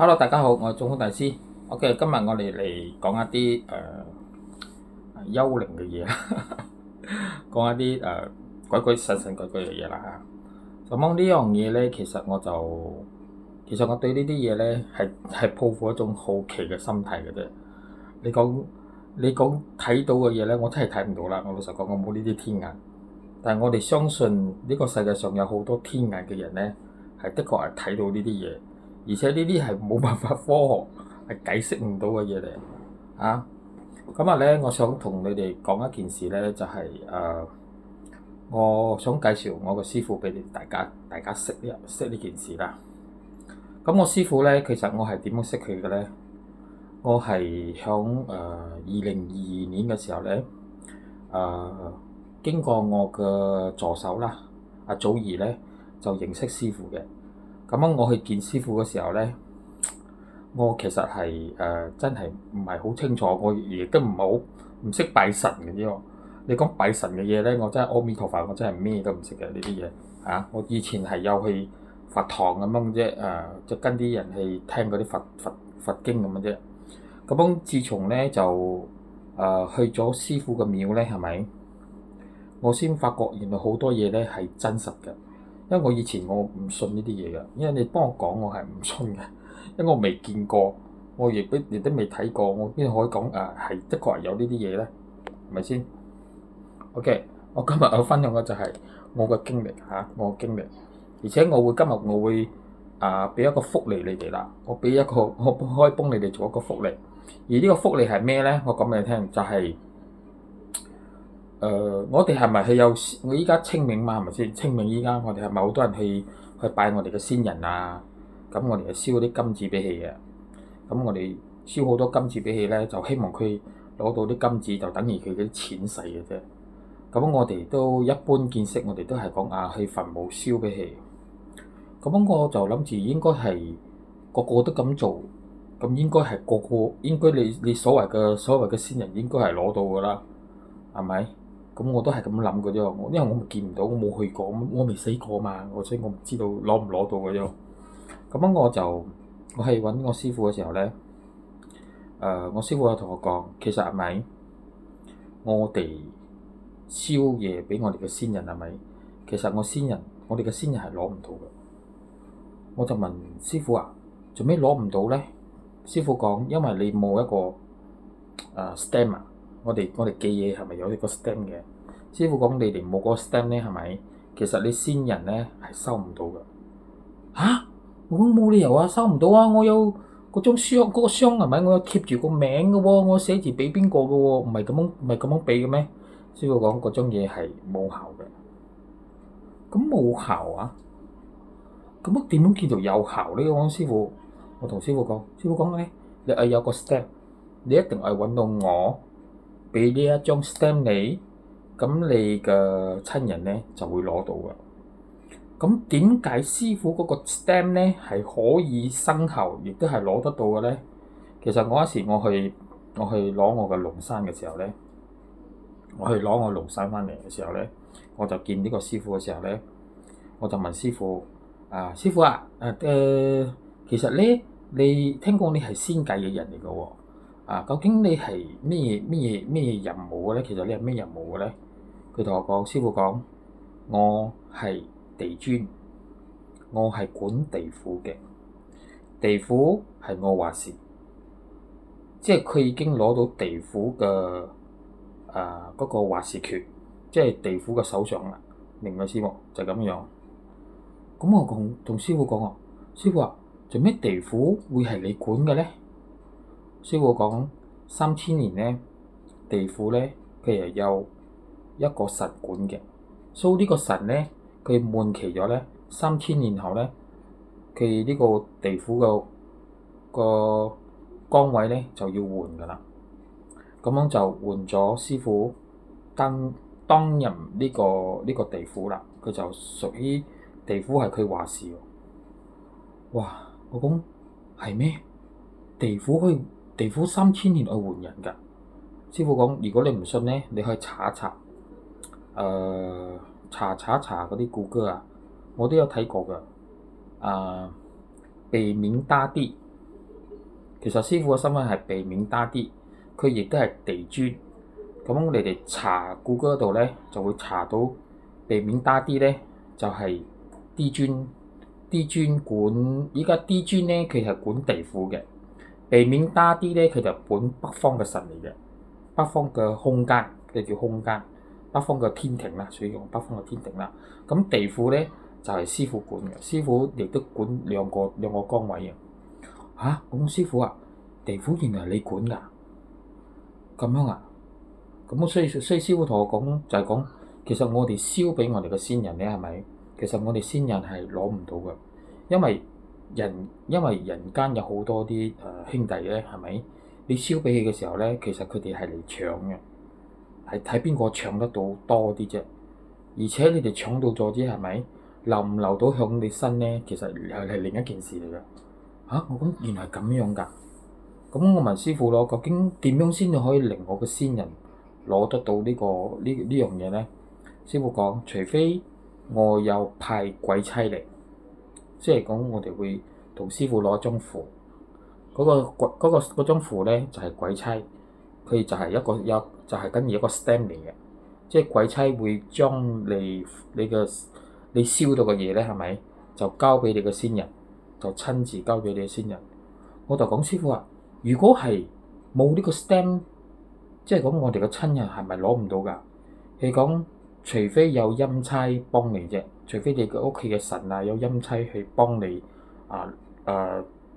Hello，大家好，我係中風大師。OK，今日我哋嚟講一啲幽靈嘅嘢，講一啲鬼鬼神神鬼鬼嘅嘢啦嚇。咁呢樣嘢咧，其實我對呢啲嘢咧係抱負一種好奇嘅心態嘅啫。你講你講睇到嘅嘢咧，我真係睇唔到啦。我老實講，我冇呢啲天眼。但係我哋相信呢個世界上有好多天眼嘅人咧，係的確係睇到呢啲嘢。而且呢啲係冇辦法科學係解釋唔到嘅嘢嚟啊！今日咧，我想同你哋講一件事咧，就係我想介紹我個師傅俾你大家識呢件事啦。咁我師傅咧，其實我係點樣識佢嘅咧？我係響2022年嘅時候咧，經過我嘅助手啦，阿祖兒咧就認識師傅嘅。咁樣我去見師傅嘅時候咧，我其實係真係唔係好清楚，我亦都唔識拜神嘅啫喎。你講拜神嘅嘢咧，我真係阿彌陀佛，我真係咩都唔識嘅呢啲嘢嚇。我以前係有去佛堂咁樣啫，即係跟啲人去聽嗰啲佛經咁嘅啫。咁樣自從咧就去咗師傅嘅廟咧，係咪？我先發覺原來好多嘢咧係真實嘅。因為我以前我唔信呢啲嘢嘅，因為你幫我講我係唔信嘅，因為我未見過，我亦都未睇過，我邊可以講係的確係有呢啲嘢咧？係咪先？OK，我今日要分享嘅就係我嘅經歷嚇，我嘅經歷，而且今日我會俾一個福利你哋啦，我可以幫你哋做一個福利，而呢個福利係咩咧？我講俾你聽，就係、我哋係咪係有？我依家清明嘛，係咪先？清明依家我哋係咪好多人去拜我哋嘅先人啊？咁我哋係燒啲金紙俾佢嘅。咁我哋燒好多金紙俾佢咧，就希望佢攞到啲金紙，就等於佢啲錢使嘅啫。咁我哋都一般見識，我哋都係講去墳墓燒俾佢。咁我就諗住應該係個個都咁做，咁應該係個個應該你所謂嘅先人應該係攞到㗎啦，係咪？咁我都係咁諗嘅啫，因為我見唔到，我冇去過，我未死過嘛，所以我唔知道攞唔攞到嘅啫。咁樣我係揾我師傅嘅時候咧，我師傅有同我講，其實係咪我哋燒嘢俾我哋嘅先人係咪？其實我哋嘅先人係攞唔到嘅。我就問師傅啊，做咩攞唔到咧？師傅講，因為你冇一個stamp 啊。我哋寄嘢係咪有一個 stamp 嘅？師傅講你哋冇嗰個 stamp 咧，係咪？其實你先人咧係收唔到嘅。嚇！我講冇理由啊，收唔到啊！我有嗰張箱，嗰個箱係咪？我有貼住個名嘅喎，我寫字俾邊個嘅喎？唔係咁樣俾嘅咩？師傅講嗰張嘢係冇效嘅。咁冇效啊？咁樣點樣叫做有效呢？我同師傅講，師傅講咧，你係有個 stamp，你一定係揾到我。俾呢一張 stamp 你，咁你嘅親人咧就會攞到嘅。咁點解師傅嗰個 stamp 咧係可以生效，亦都係攞得到嘅咧？其實我嗰時我去攞我嘅龍山嘅時候咧，我去攞我龍山翻嚟嘅時候咧，我就見呢個師傅嘅時候咧，我就問師傅師傅啊，其實咧你聽講你係仙界嘅人嚟嘅喎。究竟你係咩任務嘅咧？其實你係咩任務嘅咧？佢同我講，師傅講，我係地尊，我係管地府嘅，地府係我話事，即係佢已經攞到地府嘅嗰個話事權，即係地府嘅首長啦。明唔明師傅？就咁樣。咁我同師傅講師傅話做咩地府會係你管嘅咧？師傅講3000年咧，地府咧佢係有一個神管嘅，所以呢個神咧佢滿期咗咧3000年後咧，佢呢個地府個崗位咧就要換噶啦。咁樣就換咗師傅擔任呢個地府啦，佢就屬於地府係佢話事喎。哇！我講係咩？地府3000年去換人㗎。師傅講，如果你唔信咧，你可以查一查，查嗰啲谷歌啊，我都有睇過㗎。北冥大帝其實師傅嘅身份係避免打啲，佢亦都係地磚。咁你哋查 Google 嗰度咧，就會查到避免打啲咧，就係 D 磚。D 磚管依家 D 磚咧，佢係管地府嘅。避免打啲咧，佢就管北方嘅神嚟嘅，北方嘅空間，佢叫空間，北方嘅天庭啦，屬於用北方嘅天庭啦。咁地府咧就係師傅管嘅，師傅亦都管兩個崗位嘅。嚇，咁師傅啊，地府原來係你管㗎？咁樣啊？咁所以師傅同我講就係講，其實我哋燒俾我哋嘅先人咧，係咪？其實我哋先人係攞唔到嘅，因為人間有好多啲兄弟咧，係咪？你燒俾佢嘅時候咧，其實佢哋係嚟搶嘅，係睇邊個搶得到多啲啫。而且你哋搶到咗啲係咪？留唔留到響你身咧，其實又係另一件事嚟嘅。嚇！我講原來係咁樣㗎。咁我問師傅咯，究竟點樣先至可以令我嘅先人攞得到呢樣嘢咧？師傅講，除非我有派鬼差嚟，即係講我哋會同師傅攞張符，嗰張符咧就係鬼差，佢就係就係跟住一個 stamp 嚟嘅，即係鬼差會將你燒到嘅嘢咧，係咪就交俾你嘅先人，就親自交俾你嘅先人。我就講師傅啊，如果係冇呢個 stamp，即係講我哋嘅親人係咪攞唔到㗎？佢講除非有陰差幫你啫，除非你嘅屋企嘅神啊有陰差去幫你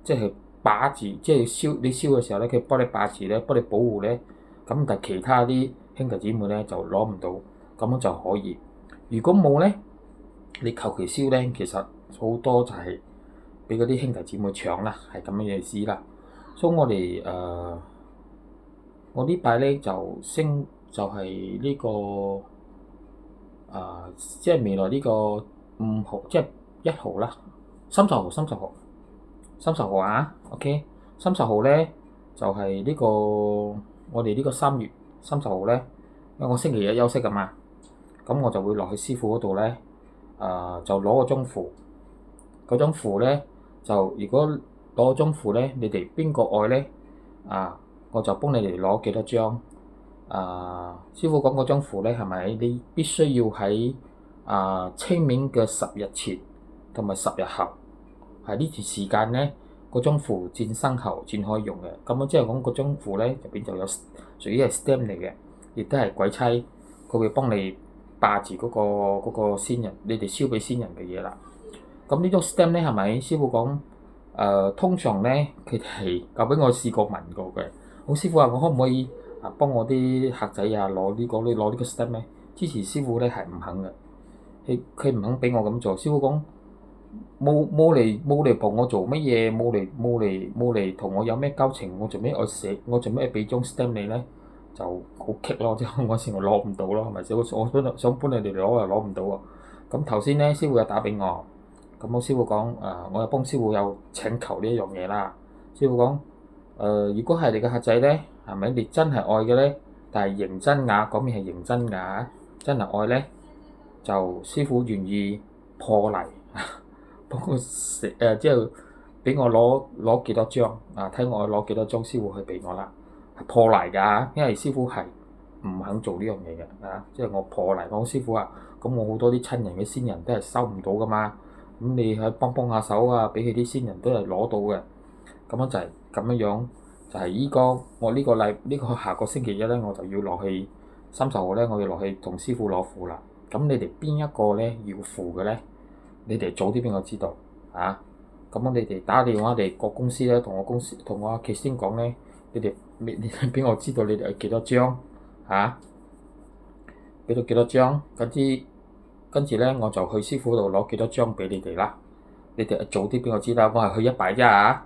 即係把住，即係你燒嘅時候咧，佢幫你把持咧，幫你保護咧。咁但係其他啲兄弟姊妹咧就攞唔到，咁樣就可以。如果冇咧，你求其燒咧，其實好多就係俾嗰啲兄弟姊妹搶啦，係咁嘅意思啦。所以我哋我呢排咧就升就係呢個即係未來呢個5號，即係1號啦，30號啊，OK， 30號咧就係呢個我哋呢個3月30號咧，因為我星期日休息㗎嘛，咁我就會落去師傅嗰度咧，就攞嗰張符，嗰張符咧就如果攞嗰張符咧，你哋邊個愛咧我就幫你哋攞幾多張。師傅講嗰張符咧係咪？你必須要喺清明嘅10日前同埋10日後，係呢段時間咧，嗰張符轉生後轉可以用嘅。咁樣即係講嗰張符咧入邊就有屬於係 stamp 嚟嘅，亦都係鬼差，佢會幫你霸住嗰個先人，你哋燒俾先人嘅嘢啦。咁呢張 stamp 咧係咪？師傅講通常咧佢哋究竟我試過問過嘅。好，師傅話我可唔可以幫我啲客仔攞呢個 stamp 咧？之前師傅咧係唔肯嘅，佢唔肯俾我咁做。師傅講冇嚟同我做乜嘢，冇嚟同我有咩交情，我做咩愛俾張 stamp 你咧？就好棘咯，即係嗰時我攞唔到咯，係咪先？我想幫你哋攞又攞唔到喎。咁頭先咧師傅又打俾我，咁我師傅講我又幫師傅有請求呢一樣嘢啦。師傅講如果係你嘅客仔咧，係咪你真係愛嘅咧？但係認真㗎，講明係認真㗎，真係愛咧，就師傅願意破例幫我即係俾我攞幾多張睇我攞幾多張，師傅去俾我啦。係破例㗎，因為師傅係唔肯做呢樣嘢嘅即係我破例講師傅咁我好多啲親人嘅先人都係收唔到㗎嘛，咁你去幫下手俾佢啲先人都係攞到嘅。咁樣就係咁樣，就係我呢個下個星期一咧，我就要落去30號咧，我要落去同師傅攞符啦。咁你哋邊一個咧要符嘅咧？你哋早啲俾我知道咁你哋打電話嚟個公司咧，同我阿傑先講咧，你哋俾我知道你哋係幾多張俾到幾多張，跟住咧我就去師傅度攞幾多張俾你哋啦。你哋早啲俾我知啦，我係去一擺啫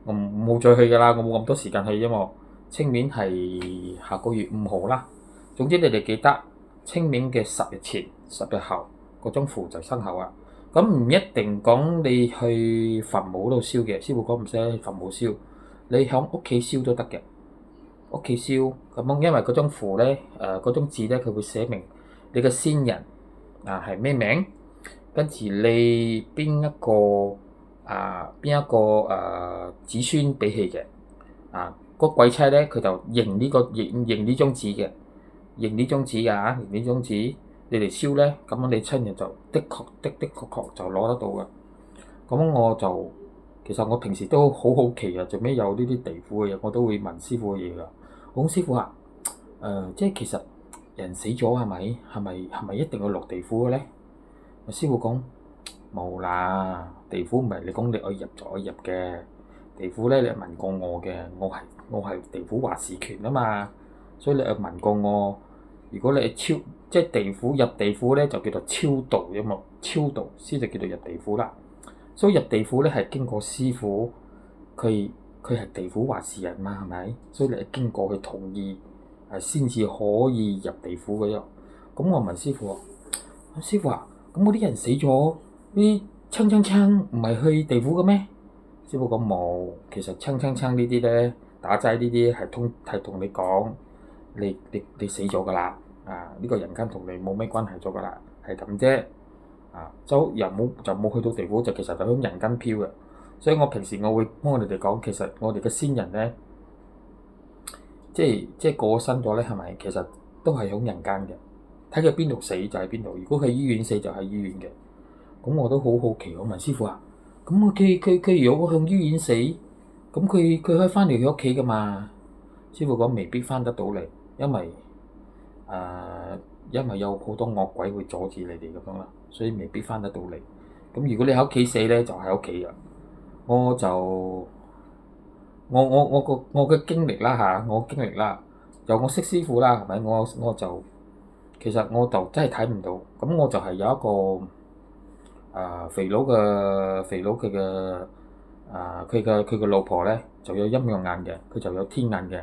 我冇再去㗎啦，我冇咁多時間去啫嘛。清明係下個月5號啦。總之你哋記得清明嘅10日前、10日後嗰張符就生效啊。咁唔一定講你去墳墓度燒嘅，師傅講唔使去墳墓燒，你響屋企燒都得嘅。屋企燒咁樣，因為嗰張符咧嗰張字咧，佢會寫明你嘅先人係咩名，跟住你邊一個子孫俾佢嘅，個鬼差咧佢就認呢張紙嘅，認呢張紙㗎，認呢張紙，你嚟燒咧，咁樣你親人就的確就攞得到嘅。咁我就其實我平時都好好奇啊，做咩有呢啲地府嘅嘢，我都會問師傅嘅嘢㗎。我講師傅啊，即係其實人死咗係咪一定要落地府嘅咧？師傅講冇啦，地府唔係你講你可以入就可以入嘅。地府咧，你問過我嘅，我係地府話事權啊嘛，所以你問過我。如果你係即係地府入地府咧，就叫做超度，有冇超度先就叫做入地府啦。所以入地府咧係經過師傅，佢係地府話事人嘛，係咪？所以你係經過佢同意先至可以入地府嘅啫。咁我問師傅啊，師傅啊，咁嗰啲人死咗，啲鏘唔係去地府嘅咩？師傅講冇，其實鏘呢啲咧，打齋呢啲係同你講，你死咗㗎啦，呢個人間同你冇咩關係咗㗎啦，係咁啫。就冇去到地府，就其實就喺人間飄嘅。所以我平時我會幫我哋講，其實我哋嘅先人咧，即係過身咗咧，係咪？其實都係喺人間嘅，睇佢邊度死就喺邊度。如果喺醫院死就喺醫院嘅。咁我都好好奇，我問師傅啊，咁佢如果向醫院死，咁佢可以翻嚟佢屋企噶嘛？師傅講未必翻得到嚟，因為因為有好多惡鬼會阻止你哋咁樣啦，所以未必翻得到嚟。咁如果你喺屋企死咧，就喺屋企噶。我就我嘅經歷啦嚇，我經歷啦，由我識師傅啦，係咪？我就其實我就真係睇唔到。咁我就係有一個肥佬佢嘅佢嘅老婆咧就有陰陽眼嘅，佢就有天眼嘅。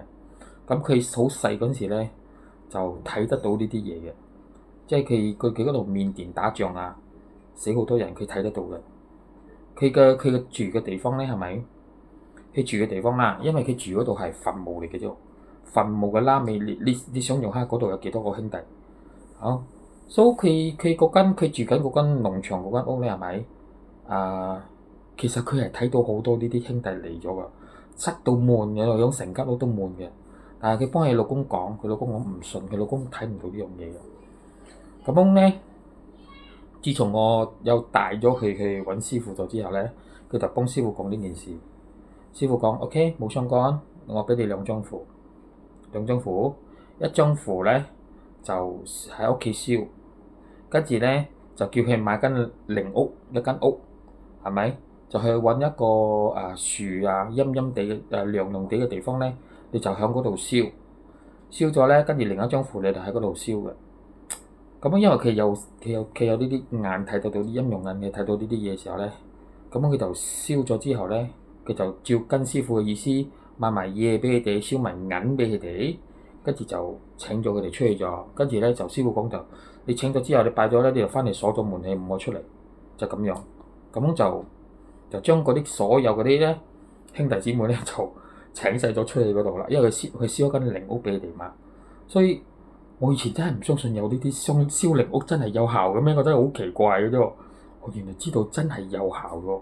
咁佢好細嗰陣時咧就睇得到呢啲嘢嘅，即係佢嗰度緬甸打仗啊，死好多人，佢睇得到嘅。佢嘅住嘅地方咧係咪？佢住嘅地方啦，因為佢住嗰度係墳墓嚟嘅啫，墳墓嘅拉尾，你想象下嗰度有幾多個兄弟？所以佢住緊嗰間農場嗰間屋咧係咪？其實佢係睇到好多呢啲兄弟嚟咗噶，塞到悶嘅，響成間屋都悶嘅。但係佢幫佢老公講，佢老公講唔信，佢老公睇唔到呢樣嘢嘅。咁樣咧，自從我又帶咗佢去揾師傅咗之後咧，佢就幫師傅講呢件事。師傅講 OK 冇相干，我俾你兩張符，一張符咧就喺屋企燒，跟住咧就叫佢買間靈屋，一間屋，係咪？就去揾一個樹陰陰地涼涼地嘅地方咧，你就喺嗰度燒咗咧，跟住另一張符你就喺嗰度燒嘅。咁樣因為佢有呢啲眼睇到啲陰陽眼嘅睇到呢啲嘢嘅時候咧，咁佢就燒咗之後咧，佢就照跟師傅嘅意思買埋嘢俾佢哋，燒埋銀俾佢哋，跟住就請咗佢哋出去咗。跟住咧就師傅講就，你請咗之後你拜咗咧，你就翻嚟鎖咗門氣唔好出嚟，就咁樣。咁就將嗰啲所有嗰啲咧兄弟姊妹咧就請晒咗出去嗰度啦，因為佢燒一間靈屋俾佢哋嘛。所以我以前真係唔相信有呢啲燒靈屋真係有效嘅咩？我真係好奇怪嘅啫。我原來知道真係有效嘅。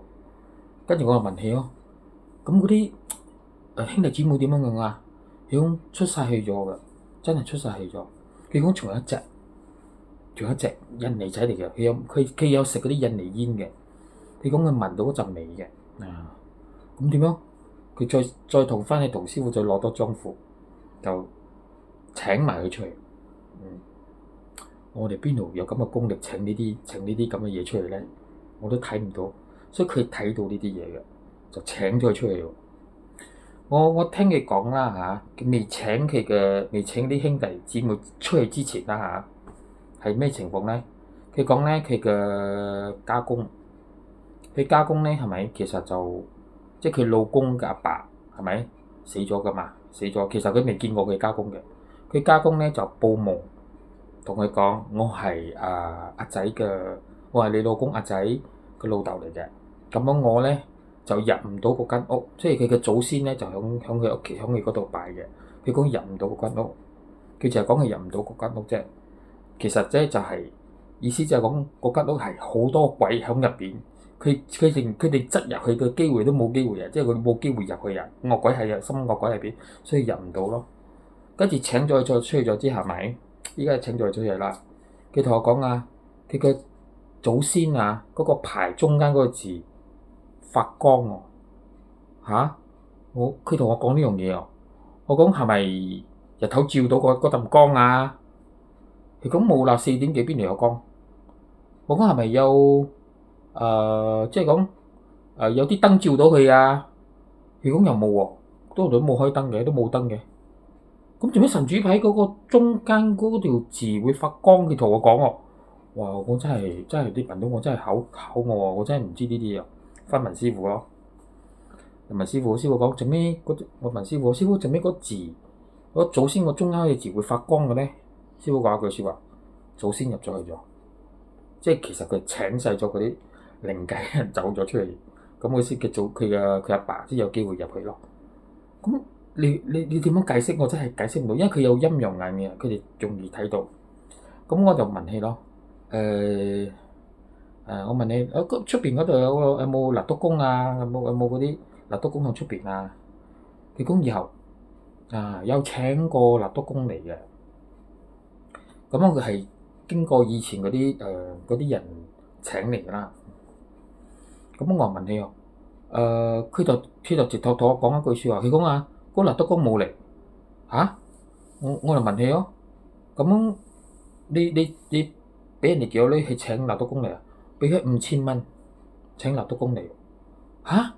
跟住我就問起咯，咁嗰啲兄弟姊妹點樣用啊？佢講出晒氣咗嘅，真係出晒氣咗。佢講仲有一隻印尼仔嚟嘅，佢有食嗰啲印尼煙嘅。佢講佢聞到嗰陣味嘅。咁點樣？佢再同翻去同師傅再攞多張符，就請埋佢出嚟。我哋邊度有咁嘅功力請呢啲咁嘅嘢出嚟咧？我都睇唔到，所以佢睇到呢啲嘢嘅，就請咗佢出嚟喎。我聽佢講啦嚇，未請啲兄弟姊妹出去之前啦嚇，係咩情況咧？佢講咧佢嘅家公，佢家公咧係咪其實就即係佢老公嘅阿爸係咪死咗噶嘛？死咗，其實佢未見過佢家公嘅。佢家公咧就報夢，同佢講：我係阿仔嘅，我係你老公阿仔嘅老豆嚟嘅。咁樣我咧就入唔到嗰間屋，即係佢嘅祖先咧就響佢屋企，響佢嗰度拜嘅。佢講入唔到嗰間屋，佢就係講佢入唔到嗰間屋啫。其實即係就係意思就係講嗰間屋係好多鬼響入邊，佢哋擠入去嘅機會都冇機會啊！即係佢冇機會入去啊！惡鬼係啊，心惡鬼入邊，所以入唔到咯。跟住請咗佢再出去咗之後，咪依家請咗佢出去啦。佢同我講啊，佢嘅祖先啊，嗰個牌中間嗰個字發光喎嚇！佢同我講呢樣嘢啊，我講係咪日頭照到嗰陣光啊？佢講冇啦，4點幾邊度有光？我講係咪有即係講有啲燈照到佢啊？佢講又冇喎，都冇開燈嘅，都冇燈嘅。咁做咩神主牌嗰個中間嗰條字會發光？佢同我講喎，哇！我真係啲人都我真係考我喎，我真係唔知呢啲嘢。翻問師傅咯，問師傅講做咩我問師傅做咩嗰字嗰祖先個中間嘅字會發光嘅咧？師傅講一句説話，祖先入咗去咗，即係其實佢請晒咗嗰啲靈界人走咗出嚟，咁佢先佢阿爸先有機會入去咯。咁你點樣解釋？我真係解釋唔到，因為佢有陰陽眼嘅，佢哋容易睇到。咁我就問佢咯，我問你，出邊嗰度有冇拿督公啊？有冇嗰啲拿督公喺出邊啊？佢講以後有請過拿督公嚟嘅，咁佢係經過以前嗰啲人請嚟㗎啦。咁我問佢佢就直頭同我講一句説話，佢講啊，嗰拿督公冇嚟嚇，我就問佢咯，咁你俾人哋叫你去請拿督公嚟啊？俾咗5000蚊請拿督公嚟嚇，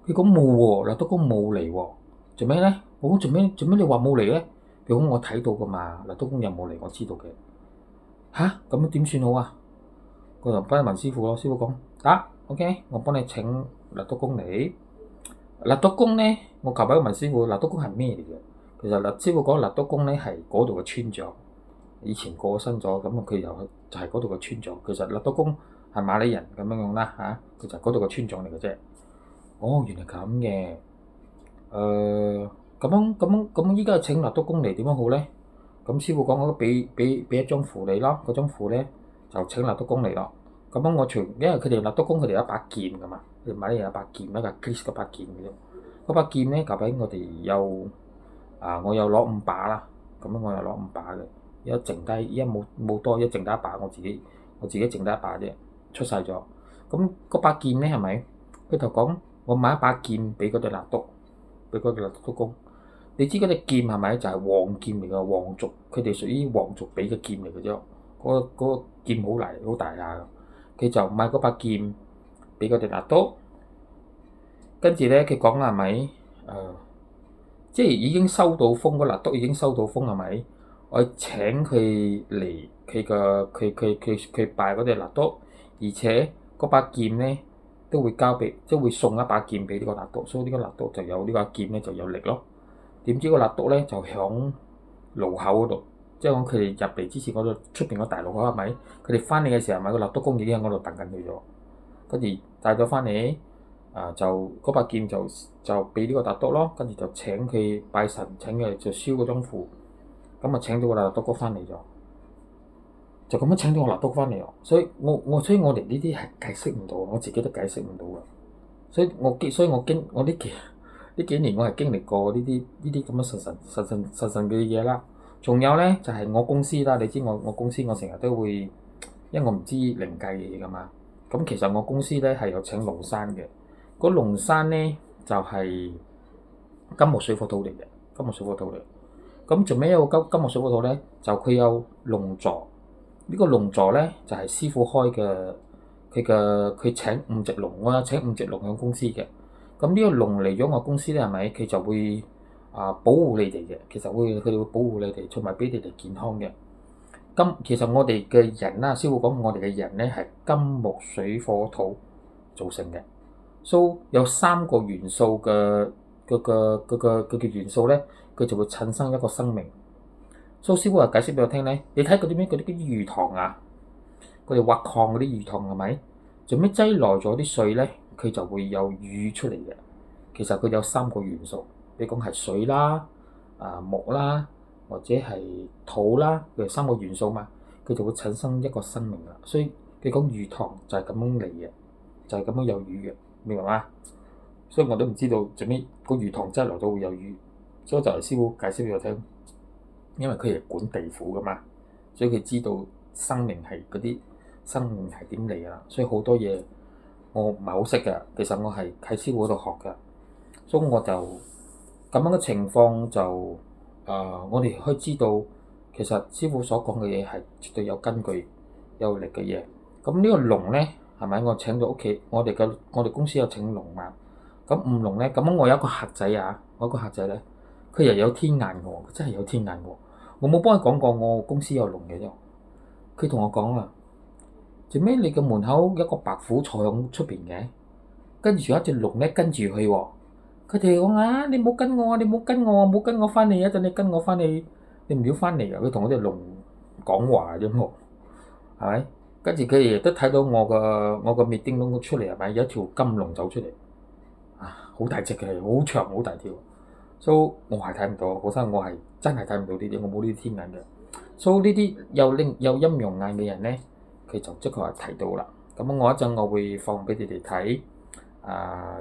佢講冇喎，拿督公冇嚟喎，做咩咧？我講做咩你話冇嚟咧？佢講我睇到噶嘛，拿督公有冇嚟我知道嘅嚇，咁點算好啊？我就幫你問師傅咯，師傅講OK，我幫你請拿督公嚟。拿督公咧，我求問師傅，拿督公係咩嚟嘅？其實師傅講拿督公咧係嗰度嘅村長，以前過身咗，咁佢就係嗰度嘅村長。其實拿督公係馬里人咁樣啦嚇，佢就係嗰度嘅村長嚟嘅啫。哦，原來咁嘅。咁依家請拿督公嚟點樣好咧？咁師傅講我俾一張符你咯，嗰張符咧就請拿督公嚟咯。咁因為佢哋拿督公佢哋有一把劍噶嘛，佢哋馬里人有一把劍，一個 Chris 嗰把劍嘅啫。嗰把劍咧，舊底我哋我有攞5把啦，咁樣我有攞5把嘅，而家剩低，而家冇多，而家剩低1把，我自己剩低1把啫，出晒咗。咁嗰把劍咧係咪？佢就講我買一把劍俾嗰對拿督，俾嗰對拿督公。你知嗰隻劍係咪就係黃劍嚟㗎？皇族佢哋屬於皇族俾嘅劍嚟嘅啫。嗰個劍好大下㗎。佢就買嗰把劍俾嗰對拿督，跟住咧佢講係咪？即係已經收到風，嗰拿督已經收到風係咪？我請佢嚟佢拜嗰對拿督，而且嗰把劍咧都會即係會送一把劍俾呢個拿督，所以呢個拿督就有呢把劍咧就有力咯。點知個拿督咧就響路口嗰度，即係講佢哋入嚟之前嗰度出邊個大路口係咪？佢哋翻嚟嘅時候，咪個拿督公已經喺嗰度等緊佢咗，跟住帶咗翻嚟，就嗰把劍就俾呢個拿督咯，跟住就請佢拜神，請佢就燒嗰張符，咁啊請到個拿督公翻嚟咗，就咁樣請到個拿督翻嚟喎。所以我哋呢啲係解釋唔到，我自己都解釋唔到嘅。所以我呢幾年我係經歷過呢啲咁嘅神嘅嘢啦。仲有咧就係我公司啦，你知我公司我成日都會，因為我唔知靈界嘅嘢噶嘛。咁其實我公司咧係有請龍山嘅，嗰龍山咧就係金木水火土嚟嘅，金木水火土嚟。咁做咩有個金木水火土咧？就佢有龍座，呢個龍座咧就係師傅開嘅，佢請5隻龍，我有請5隻龍喺公司嘅。咁呢個龍嚟咗我公司咧，係咪佢就會保護你哋嘅？其實佢哋會保護你哋，同埋俾你哋健康嘅。其實我哋嘅人啦，師傅講我哋嘅人咧係金木水火土組成嘅，所以有3個元素嘅嘅元素咧，佢就會產生一個生命。所以師傅話解釋俾我聽咧，你睇嗰啲魚塘啊，佢哋挖礦嗰啲魚塘係咪？做咩擠耐咗啲水咧？佢就會有魚出嚟嘅。其實佢有3個元素，比如講係水啦、木啦，或者係土啦，佢係3個元素嘛，佢就會產生一個生命啦。所以佢講魚塘就係咁樣嚟嘅。就係咁樣有魚嘅，明白嗎？所以我都唔知道做咩個魚塘真係來到會有魚，所以就係師傅解釋俾我聽，因為佢係管地府噶嘛，所以佢知道生命係嗰啲生命係點嚟啊，所以好多嘢我唔係好識㗎，其實我係喺師傅嗰度學㗎，所以我就咁樣嘅情況就我哋可以知道其實師傅所講嘅嘢係絕對有根據有力嘅嘢。咁呢個龍咧係咪？我請到屋企，我哋公司有請龍嘛。咁五龍咧，咁我有一個客仔啊，我一個客仔咧，佢又有天眼嘅喎，佢真係有天眼嘅喎。我冇幫佢講過我公司有龍嘅啫。佢同我講啊，做咩你嘅門口有一個白虎坐喺出邊嘅，跟住仲有一隻龍咧跟住佢喎。佢哋講啊，你冇跟我啊，你冇跟我啊，冇跟我翻嚟啊！陣你跟我翻嚟，你唔要翻嚟啊！佢同嗰隻龍講話啫喎，係咪？跟住佢哋都睇到我個 meeting room 出嚟係咪？有一條金龍走出嚟，啊，好大隻嘅，好長好大條。所以我係睇唔到，本身我係真係睇唔到呢啲，我冇呢啲天眼嘅。所以呢啲有陰陽眼嘅人咧，佢就即刻係睇到啦。咁我一陣我會放俾你哋睇。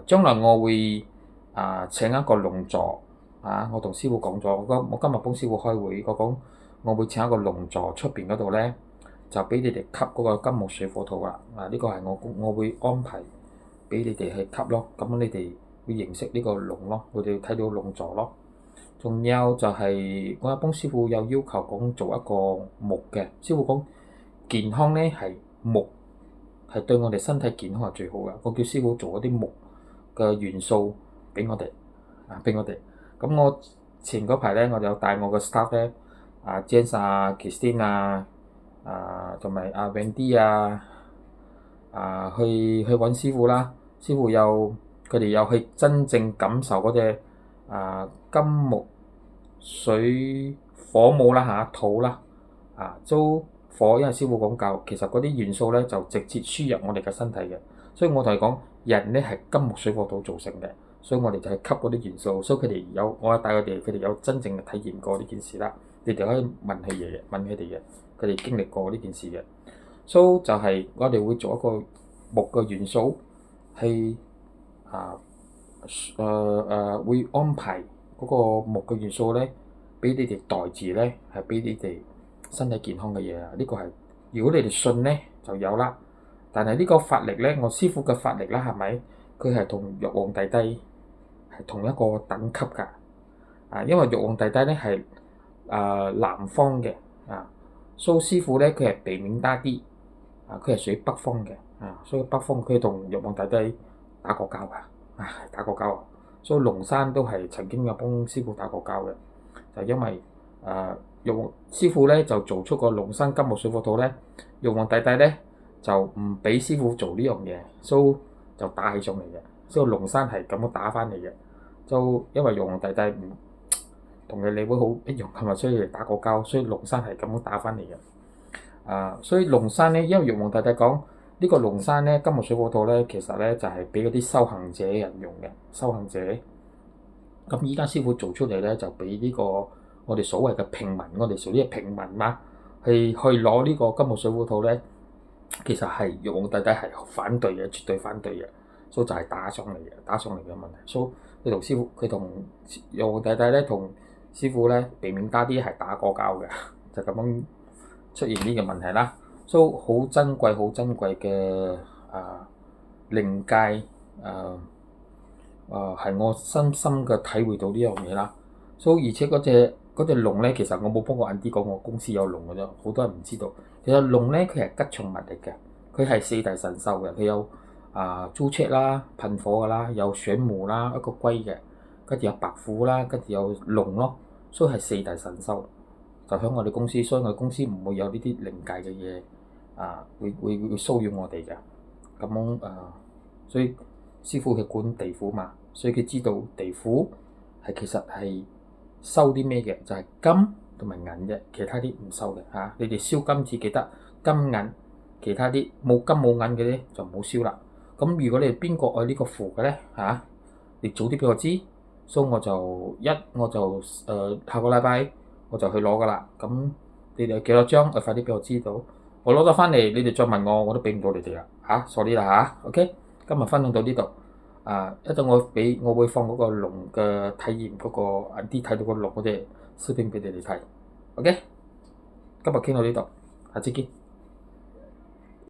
將來我會請一個龍座我同師傅講咗，我今日幫師傅開會，我講我會請一個龍座出邊嗰度咧，就俾你哋吸嗰個金木水火土啦。呢個係我會安排俾你哋去吸咯。咁你哋會認識呢個龍咯，我哋睇到龍座咯。仲有就係我有幫師傅有要求講做一個木嘅，師傅講健康咧係木係對我哋身體健康係最好嘅。我叫師傅做一啲木嘅元素俾我哋俾我哋。咁我前嗰排咧，我就帶我個 staff 咧James Christine 同埋Wendy 去揾師傅啦。師傅佢哋又去真正感受嗰隻金木水火母啦土啦都火，因為師傅講教，其實嗰啲元素咧就直接輸入我哋嘅身體嘅，所以我同你講，人咧係金木水火土造成嘅，所以我哋就係吸嗰啲元素，所以佢哋我帶佢哋有真正嘅體驗過呢件事啦。你哋可以問佢哋嘅，佢哋經歷過呢件事嘅。所以就係我哋會做一個木嘅元素，係會安排嗰個木嘅元素咧，俾你哋代字咧，係俾你哋身體健康嘅嘢啊！呢個係如果你哋信咧就有啦。但係呢個法力咧，我師傅嘅法力啦，係咪？佢係同玉皇大帝係同一個等級㗎。因為玉皇大帝咧係南方嘅蘇師傅咧佢係避免打啲佢係屬於北方嘅所以北方佢同玉皇大帝打過交㗎打過交所以龍山都係曾經有幫師傅打過交嘅，就因為玉皇師傅咧就做出個龍山金木水火土咧，玉皇大帝咧就唔俾師傅做呢樣嘢，所以就打起上嚟嘅，所以龍山係咁樣打翻嚟嘅，就因為玉皇大帝唔同嘅理會好一樣，係咪？所以打過交，所以龍山係咁樣打翻嚟嘅。所以龍山咧，因為玉皇大帝講呢個龍山咧，金木水火土咧，其實咧就係俾嗰啲修行者人用嘅，修行者。咁依家師傅做出嚟咧，就俾呢個我哋所謂嘅平民，我哋屬於平民嘛，去攞呢個金木水火土咧，其實係玉皇大帝係反對嘅，絕對反對嘅，所以就係打上嚟嘅問題。所以佢同玉皇大帝咧同師傅咧避免加啲係打過交嘅，就咁樣出現呢個問題啦。所以好珍貴嘅靈界係我深深嘅體會到呢樣嘢啦。所以而且嗰隻龍咧，其實我冇幫過 Andy 講我公司有龍嘅啫，好多人唔知道。其實龍咧佢係吉祥物嚟嘅，佢係四大神獸嘅，佢有朱雀啦、噴火嘅啦，有水母啦、一個龜嘅，跟住有白虎啦，跟住有龍咯，所以係四大神獸。就喺我哋公司，所以我哋公司唔會有呢啲靈界嘅嘢會騷擾我哋嘅。咁樣所以師傅係管地府嘛，所以佢知道地府係其實係收啲咩嘅，就係金同埋銀嘅，其他啲唔收嘅你哋燒金紙記得金銀，其他啲冇金冇銀嘅咧就唔好燒啦。咁如果你哋邊個愛呢個符嘅咧你早啲俾我知，所以我就下個禮拜我就去攞噶啦。咁你哋幾多張快啲俾我知道，我攞咗翻嚟你哋再問我，我都俾唔到你哋啦sorry 啦OK。今日分享到呢度。一陣我會放嗰個龍嘅體驗嗰個啲睇到個龍嗰隻視頻俾你哋睇。OK，今日傾到呢度，下次見。